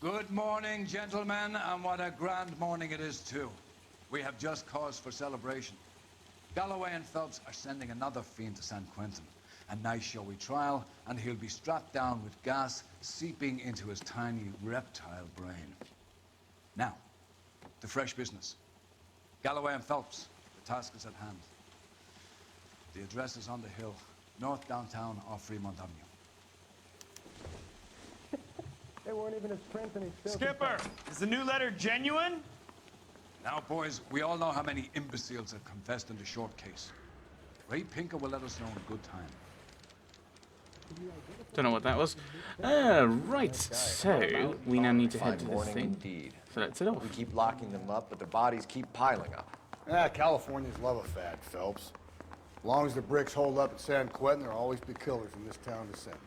Good morning, gentlemen, and what a grand morning it is, too. We have just cause for celebration. Galloway and Phelps are sending another fiend to San Quentin. A nice showy trial, and he'll be strapped down with gas seeping into his tiny reptile brain. Now, to fresh business. Galloway and Phelps, the task is at hand. The address is on the hill, north downtown off Fremont Avenue. They weren't even his prints and he's still... Skipper, is the new letter genuine? Now, boys, we all know how many imbeciles have confessed in the short case. Ray Pinker will let us know in good time. Don't know what that was. Right, so we now need to head to this thing. Indeed. So let's head off. We keep locking them up, but their bodies keep piling up. Californians love a fad, Phelps. As long as the bricks hold up at San Quentin, there'll always be killers in this town to send there.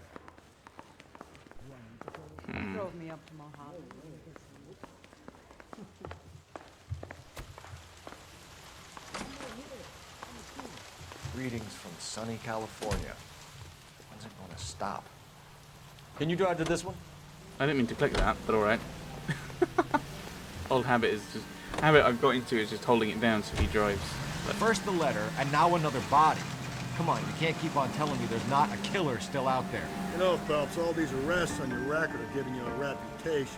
Drove me up to Mojave. Greetings from sunny California. When's it going to stop? Can you drive to this one? I didn't mean to click that, but alright. Old habit I've got into is just holding it down so he drives. But first the letter, and now another body. Come on, you can't keep on telling me there's not a killer still out there. You know, Phelps, all these arrests on your record are giving you a reputation.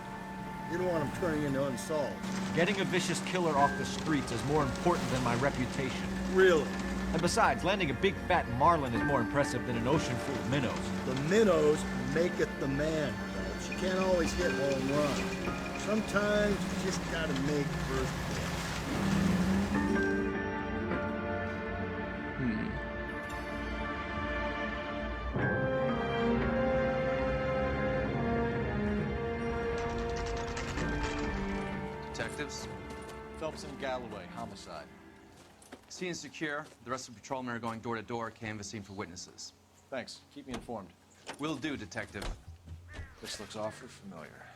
You don't want them turning into unsolved. Getting a vicious killer off the streets is more important than my reputation. Really? And besides, landing a big fat marlin is more impressive than an ocean full of minnows. The minnows make it the man, Phelps. You can't always hit home run. Sometimes you just gotta make first base. Detectives, Phelps and Galloway, homicide. scene is secure. The rest of the patrolmen are going door to door, canvassing for witnesses. Thanks. Keep me informed. Will do, Detective. This looks awfully familiar.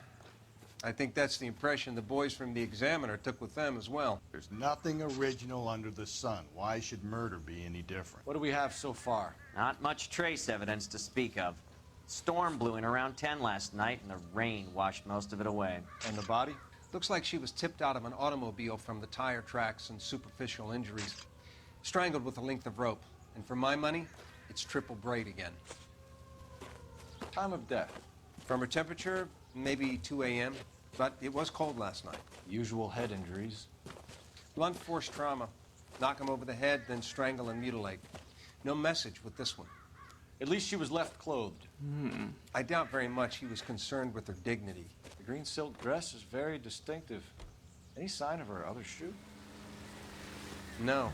I think that's the impression the boys from the Examiner took with them as well. There's nothing original under the sun. Why should murder be any different? What do we have so far? Not much trace evidence to speak of. Storm blew in around 10 last night, and the rain washed most of it away. And the body? Looks like she was tipped out of an automobile from the tire tracks and superficial injuries. Strangled with a length of rope. And for my money, it's triple braid again. Time of death? From her temperature, maybe 2 a.m., but it was cold last night. Usual head injuries. Blunt force trauma. Knock him over the head, then strangle and mutilate. No message with this one. At least she was left clothed. I doubt very much he was concerned with her dignity. The green silk dress is very distinctive. Any sign of her other shoe? No.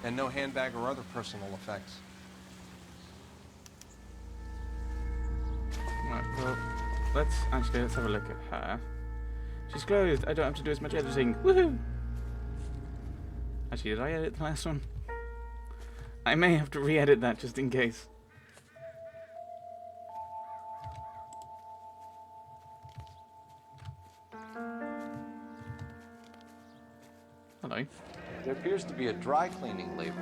And no handbag or other personal effects. Right, well, let's have a look at her. She's clothed. I don't have to do as much editing. Woohoo! Actually, did I edit the last one? I may have to re-edit that just in case. Hello. There appears to be a dry cleaning label.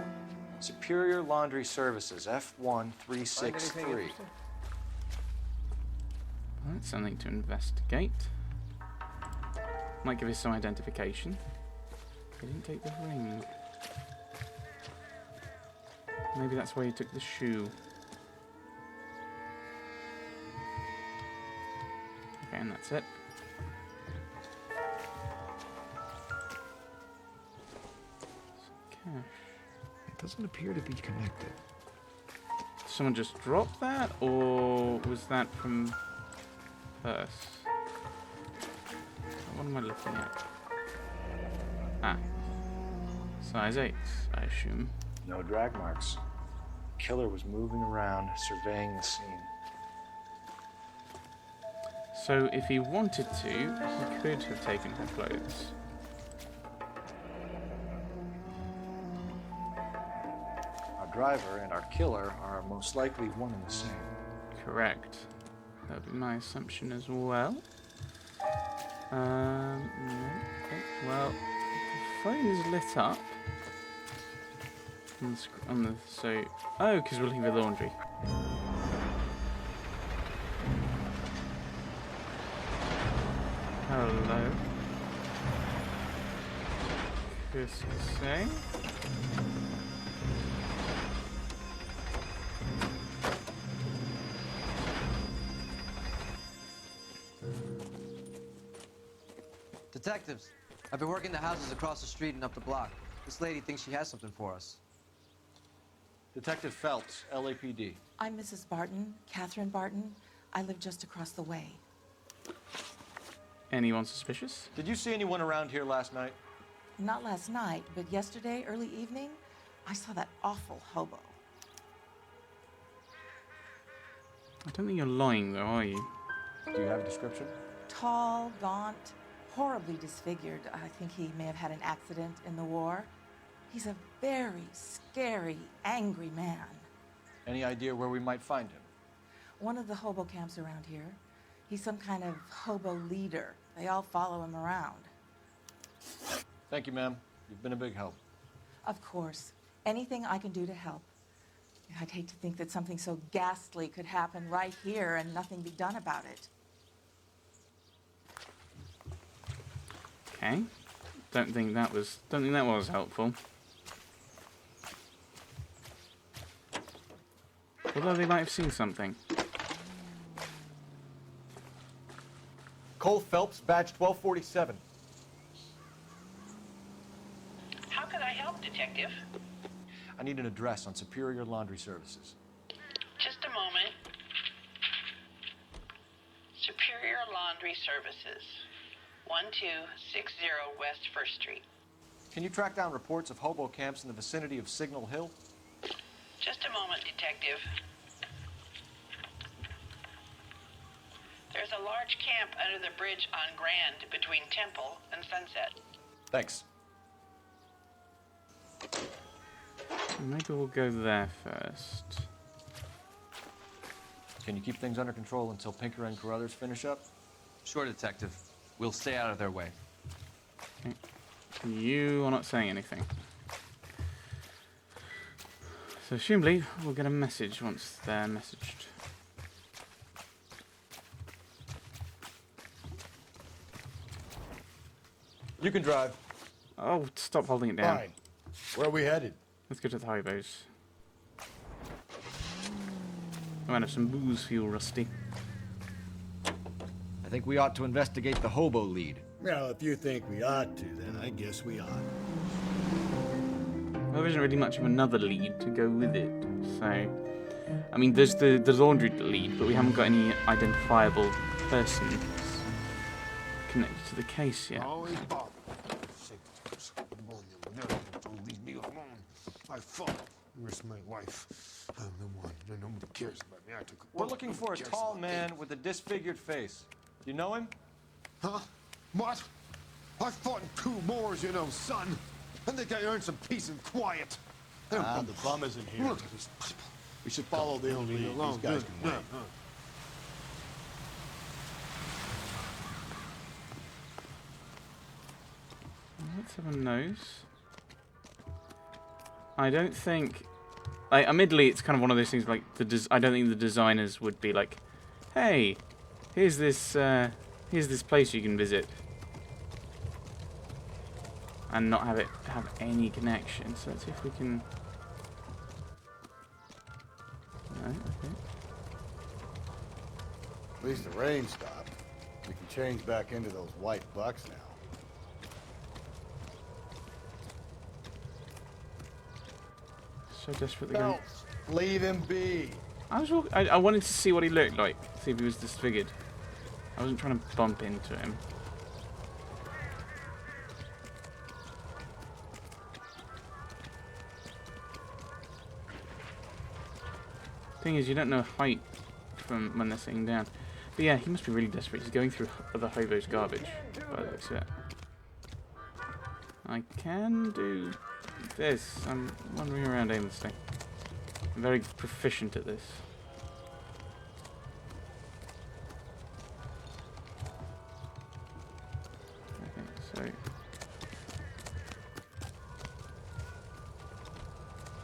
Superior Laundry Services, F1363. That's something to investigate. Might give us some identification. They didn't take the ring. Maybe that's why he took the shoe. Okay, and that's it. Cash. It doesn't appear to be connected. Someone just dropped that, or was that from purse? What am I looking at? Ah. Size 8, I assume. No drag marks. Killer was moving around, surveying the scene. So if he wanted to, he could have taken her clothes. Our driver and our killer are most likely one and the same. Correct. That would be my assumption as well. No. Okay. Well, the phone is lit up. Oh, because we're leaving the laundry. Hello. Chris say. Detectives, I've been working the houses across the street and up the block. This lady thinks she has something for us. Detective Phelps, LAPD. I'm Mrs. Barton, Catherine Barton. I live just across the way. Anyone suspicious? Did you see anyone around here last night? Not last night, but yesterday, early evening, I saw that awful hobo. I don't think you're lying, though, are you? Do you have a description? Tall, gaunt, horribly disfigured. I think he may have had an accident in the war. He's a very scary, angry man. Any idea where we might find him? One of the hobo camps around here. He's some kind of hobo leader. They all follow him around. Thank you, ma'am. You've been a big help. Of course. Anything I can do to help. I'd hate to think that something so ghastly could happen right here and nothing be done about it. Okay. Don't think that was helpful. Although they might have seen something. Cole Phelps, badge 1247. How can I help, Detective? I need an address on Superior Laundry Services. Just a moment. Superior Laundry Services, 1260 West 1st Street. Can you track down reports of hobo camps in the vicinity of Signal Hill? Just a moment, Detective. There's a large camp under the bridge on Grand between Temple and Sunset. Thanks. Maybe we'll go there first. Can you keep things under control until Pinker and Carruthers finish up? Sure, Detective. We'll stay out of their way. Okay. You are not saying anything. So, presumably, we'll get a message once they're messaged. You can drive. Oh, stop holding it down. Fine. Where are we headed? Let's go to the hobos. I might have some booze for you, Rusty. I think we ought to investigate the hobo lead. Well, if you think we ought to, then I guess we ought. Well, there isn't really much of another lead to go with it, so... I mean, there's the laundry lead, but we haven't got any identifiable persons connected to the case yet. Always bother. Don't leave me alone. I fought. Risked my life. I'm the one. Nobody cares about me. I took a We're looking for a tall man with a disfigured face. You know him? Huh? What? I fought in 2 wars, you know, son. I think I earned some peace and quiet. The bum isn't here. Look at these people. We should follow the lead. These guys can wait. Let's have a nose. I don't think... Like, admittedly, it's kind of one of those things like... I don't think the designers would be like, hey, here's this place you can visit. And not have it have any connection. So let's see if we can... No, okay. At least the rain stopped. We can change back into those white bucks now. So desperately going... Leave him be. I wanted to see what he looked like. See if he was disfigured. I wasn't trying to bump into him. Thing is, you don't know height from when they're sitting down. But yeah, he must be really desperate. He's going through other hobos' garbage, by the looks of it. I can do this. I'm wandering around aimlessly. I'm very proficient at this. Okay, so...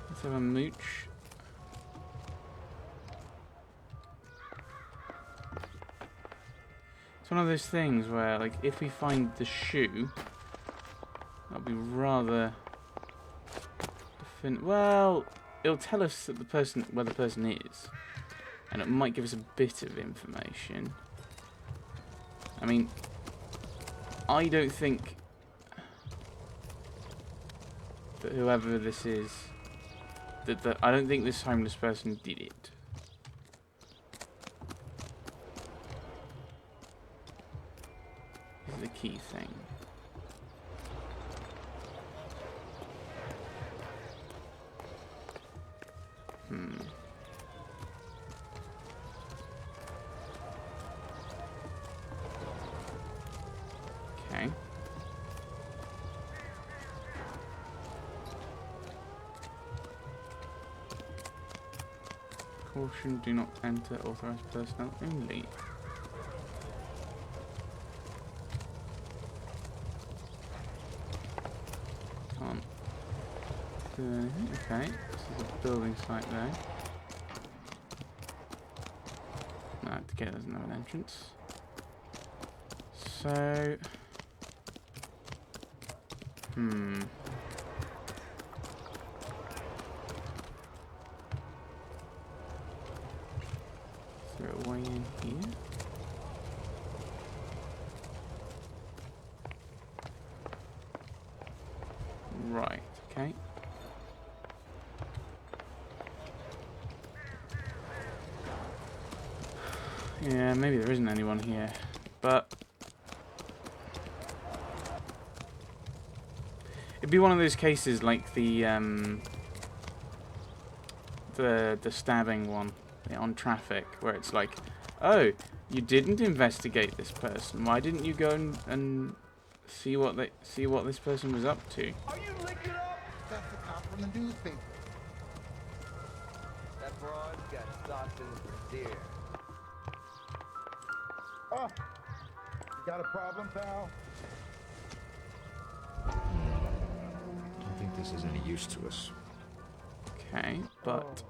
let's have a mooch. It's one of those things where, like, if we find the shoe, that'll be rather well, it'll tell us that where the person is, and it might give us a bit of information. I mean, I don't think that whoever this is, I don't think this homeless person did it. This is the key thing. Okay. Caution, do not enter authorized personnel only. Can't do anything. Okay, this is a building site there. No, to get there's another entrance. So, is there a way in here? Right, okay. Yeah, maybe there isn't anyone here, but it'd be one of those cases like the stabbing one on Traffic, where it's like, oh, you didn't investigate this person. Why didn't you go and see what this person was up to? Are you licking up? That's the cop from the newspaper. That broad's got stopped in the brassiere. Oh, you got a problem, pal? I don't think this is any use to us. Okay, but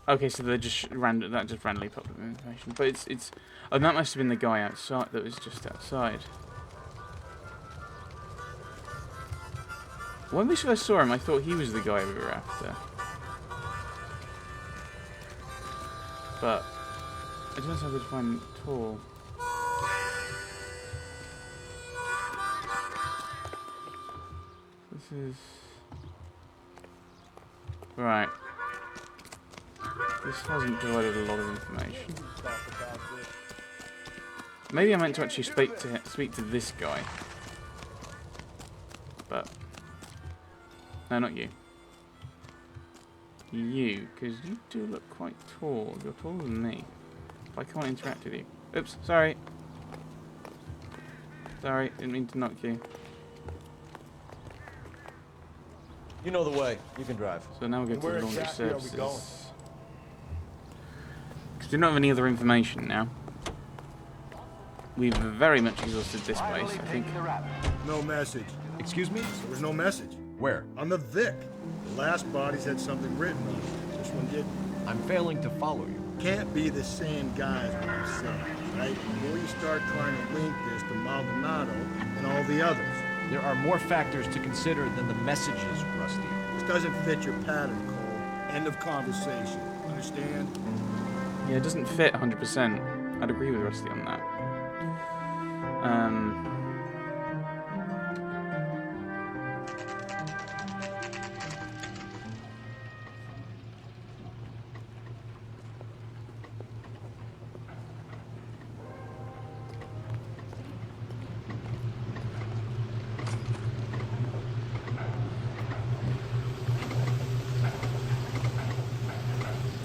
okay, so they just randomly popped up information. But it's oh, that must have been the guy outside that was just outside. When we first saw him, I thought he was the guy we were after. But I don't know how to find tall. This is right. This hasn't provided a lot of information. Maybe I meant to actually speak to this guy, but no, not you. You, because you do look quite tall. You're taller than me. But I can't interact with you. Oops, sorry. Sorry, didn't mean to knock you. You know the way. You can drive. So now we'll go to the laundry exactly are we services. going? Because we don't have any other information now. We've very much exhausted this place, I think. No message. Excuse me? There was no message. Where? On the Vic. The last bodies had something written on it. This one didn't. I'm failing to follow you. Can't be the same guy as what I'm saying, right? The more you start trying to link this to Maldonado and all the others. There are more factors to consider than the messages, Rusty. This doesn't fit your pattern, Cole. End of conversation. Understand? Yeah, it doesn't fit 100%. I'd agree with Rusty on that.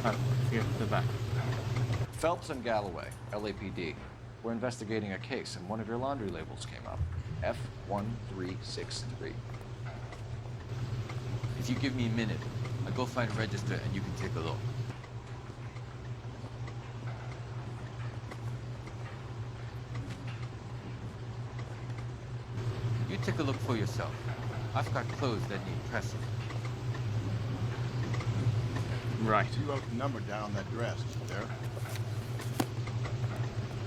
Oh, forget the back. Phelps and Galloway, LAPD. We're investigating a case, and one of your laundry labels came up. F1363. If you give me a minute, I'll go find a register and you can take a look. You take a look for yourself. I've got clothes that need pressing. Right. You wrote the number down on that dress, there.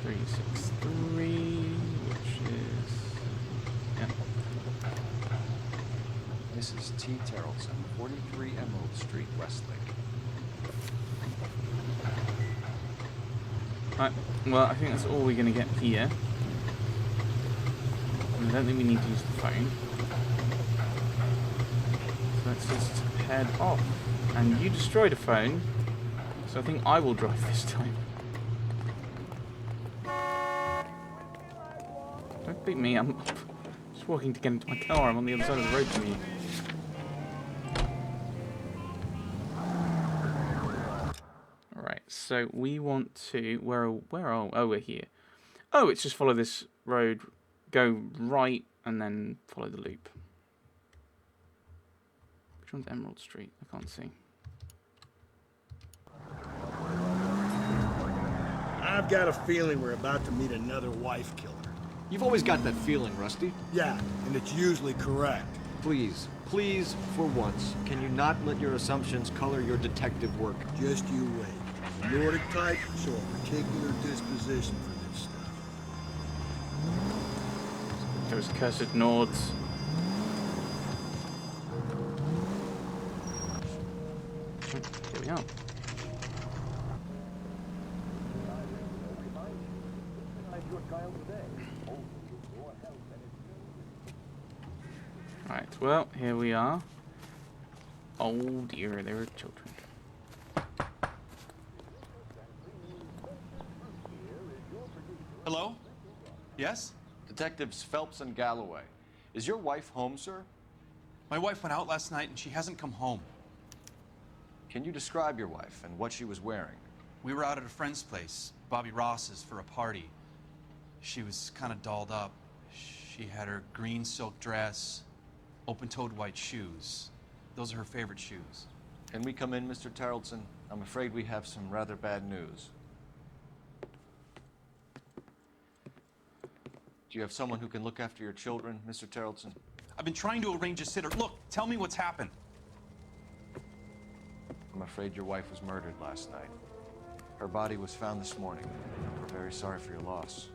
363, which is... Yeah. Mrs. T. Terrellson, 43 Emerald Street, Westlake. Right, well, I think that's all we're going to get here. And I don't think we need to use the phone. So let's just head off. And you destroyed a phone, so I think I will drive this time. Don't beat me, I'm just walking to get into my car. I'm on the other side of the road from you. Alright, so we want to... Where are... Oh, we're here. Oh, it's just follow this road, go right, and then follow the loop. Which one's Emerald Street? I can't see. I've got a feeling we're about to meet another wife killer. You've always got that feeling, Rusty. Yeah, and it's usually correct. Please, please, for once, can you not let your assumptions color your detective work? Just you wait. The Nordic type show a particular disposition for this stuff. Those cursed Nords. Here we are. Right, well, here we are. Oh dear, there are children. Hello? Yes? Detectives Phelps and Galloway. Is your wife home, sir? My wife went out last night and she hasn't come home. Can you describe your wife and what she was wearing? We were out at a friend's place, Bobby Ross's, for a party. She was kind of dolled up. She had her green silk dress, open-toed white shoes. Those are her favorite shoes. Can we come in, Mr. Terrellson? I'm afraid we have some rather bad news. Do you have someone who can look after your children, Mr. Terrellson? I've been trying to arrange a sitter. Look, tell me what's happened. I'm afraid your wife was murdered last night. Her body was found this morning. We're very sorry for your loss.